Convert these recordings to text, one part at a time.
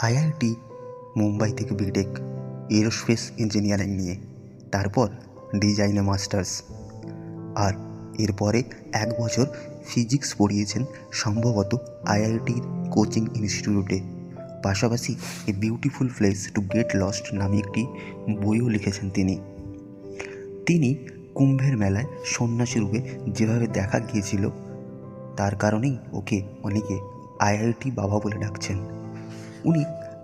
IIT Mumbai থেকে B Tech aerospace engineering নিয়ে, তারপর ডিজাইনে মাস্টার্স, আর এরপরে 1 বছর ফিজিক্স পড়িয়েছেন সম্ভবত আইআইটির কোচিং ইনস্টিটিউটে। পাশাপাশি a beautiful place to get lost নামে একটি বইও লিখেছেন তিনি কুম্ভের মেলায় সন্ন্যাসী রূপে যেভাবে দেখা গিয়েছিল, তার কারণেই ওকে অনেকে আইআইটি বাবা বলে ডাকছেন। উনি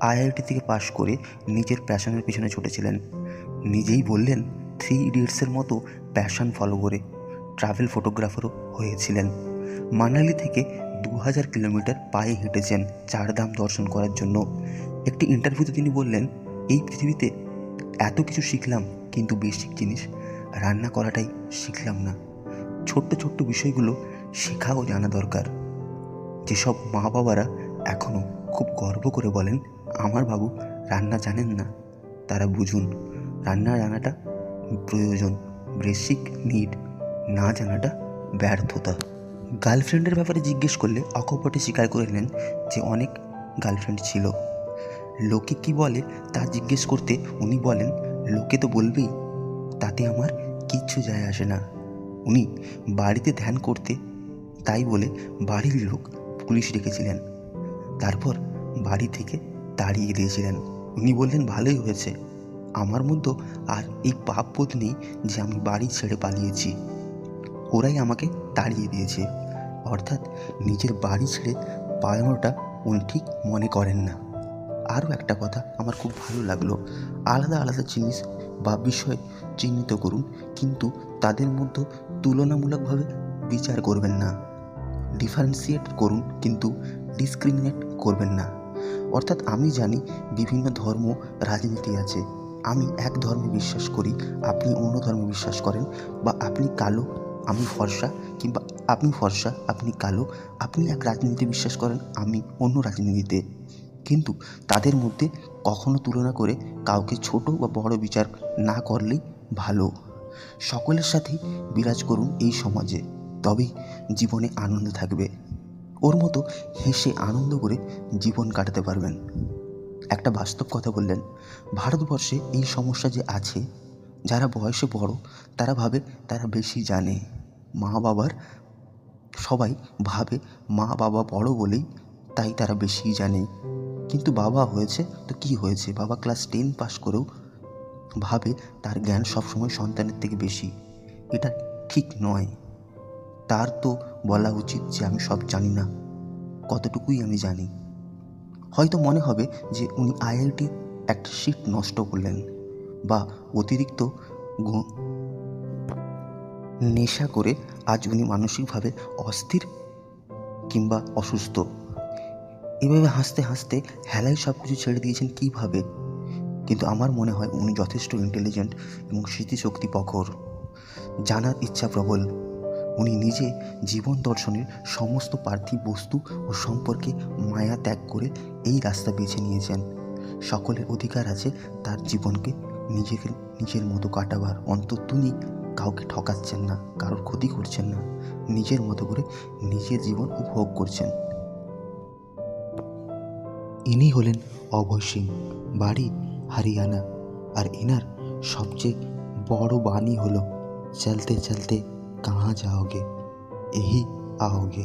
আইআইটি থেকে পাশ করে নিজের প্যাশনের পেছনে ছুটেছিলেন। নিজেই বললেন 3 ইডিয়টসের মতো প্যাশন ফলো করে ট্রাভেল ফটোগ্রাফারও হয়েছিলেন। মানালি থেকে 2000 কিলোমিটার পায়ে হেঁটেছেন 4 ধাম দর্শন করার জন্য। একটি ইন্টারভিউতে তিনি বললেন, এই পৃথিবীতে এত কিছু শিখলাম, কিন্তু বেসিক জিনিস রান্না করাটাই শিখলাম না। ছোট্ট ছোট্ট বিষয়গুলো শেখা ও জানা দরকার। যেসব মা বাবারা এখনও খুব গর্ব করে বলেন আমার বাবু রান্না জানেন না, তারা বুঝুন রান্না জানাটা প্রয়োজন, বেসিক নিড না জানাটা ব্যর্থতা। গার্লফ্রেন্ডের ব্যাপারে জিজ্ঞেস করলে অকপটে স্বীকার করে নেন যে অনেক গার্লফ্রেন্ড ছিল। লোকে কি বলে তা জিজ্ঞেস করতে উনি বলেন, লোকে তো বলবেই, তাতে আমার কিচ্ছু যায় আসে না। উনি বাড়িতে ধ্যান করতে, তাই বলে বাড়ির লোক পুলিশ রেখেছিলেন, তারপর বাড়ি থেকে তাড়িয়ে দিয়েছিলেন। উনি বললেন, ভালোই হয়েছে, আমার মধ্যে আর এই পাপবোধ নেই যে আমি বাড়ি ছেড়ে পালিয়েছি, ওরাই আমাকে তাড়িয়ে দিয়েছে। অর্থাৎ নিজের বাড়ি ছেড়ে পালানোটা উনি ঠিক মনে করেন না। আরও একটা কথা আমার খুব ভালো লাগলো, আলাদা আলাদা জিনিস বা বিষয় চিহ্নিত করুন, কিন্তু তাদের মধ্যে তুলনামূলকভাবে বিচার করবেন না। ডিফারেন্সিয়েট করুন, কিন্তু ডিসক্রিমিনেট করবেন না। অর্থাৎ আমি জানি বিভিন্ন ধর্ম রাজনীতি আছে, আমি এক ধর্মে বিশ্বাস করি, আপনি অন্য ধর্মে বিশ্বাস করেন, বা আপনি কালো আমি ফর্সা, কিংবা আপনি ফর্সা আপনি কালো, আপনি এক রাজনীতিতে বিশ্বাস করেন, আমি অন্য রাজনীতিতে, কিন্তু তাদের মধ্যে কখনো তুলনা করে কাউকে ছোট বা বড় বিচার না করলেই ভালো। সকলের সাথেই বিরাজ করুন এই সমাজে, তবেই জীবনে আনন্দ থাকবে। ওর মতো হেসে আনন্দ করে জীবন কাটাতে পারবেন। একটা বাস্তব কথা বললেন, ভারতবর্ষে এই সমস্যা যে আছে, যারা বয়সে বড় তারা ভাবে তারা বেশি জানে। মা বাবার সবাই ভাবে মা বাবা বড় বলেই তাই তারা বেশি জানে, কিন্তু বাবা হয়েছে তো কি হয়েছে, বাবা ক্লাস 10 পাস করেও ভাবে তার জ্ঞান সবসময় সন্তানের থেকে বেশি। এটা ঠিক নয়। তার তো বলা উচিত যে আমি সব জানি না, কতটুকুই আমি জানি। হয়তো মনে হবে যে উনি আইআইটির একটা সিট নষ্ট করলেন, বা অতিরিক্ত নেশা করে আজ উনি মানসিকভাবে অস্থির কিংবা অসুস্থ। এভাবে হাসতে হাসতে হেলায় সব কিছু ছেড়ে দিয়েছেন কীভাবে? কিন্তু আমার মনে হয় উনি যথেষ্ট ইন্টেলিজেন্ট এবং স্মৃতিশক্তি প্রখর, জানার ইচ্ছা প্রবল। উনি নিজে জীবন দর্শনের সমস্ত পার্থিব বস্তু ও সম্পর্কে মায়া ত্যাগ করে এই রাস্তা বেছে নিয়েছেন। সকলের অধিকার আছে তার জীবনকে নিজের মতো কাটাবার, অন্তত তিনি কাউকে ঠকাচ্ছেন না, কারোর ক্ষতি করছেন না, নিজের মতো করে নিজের জীবন উপভোগ করছেন। ইনি হলেন অভয় সিং, বাড়ি হরিয়ানা, আর এনার সবচেয়ে বড় বাণী হলো, চলতে চলতে কাহা যাওগে, यही आओगे।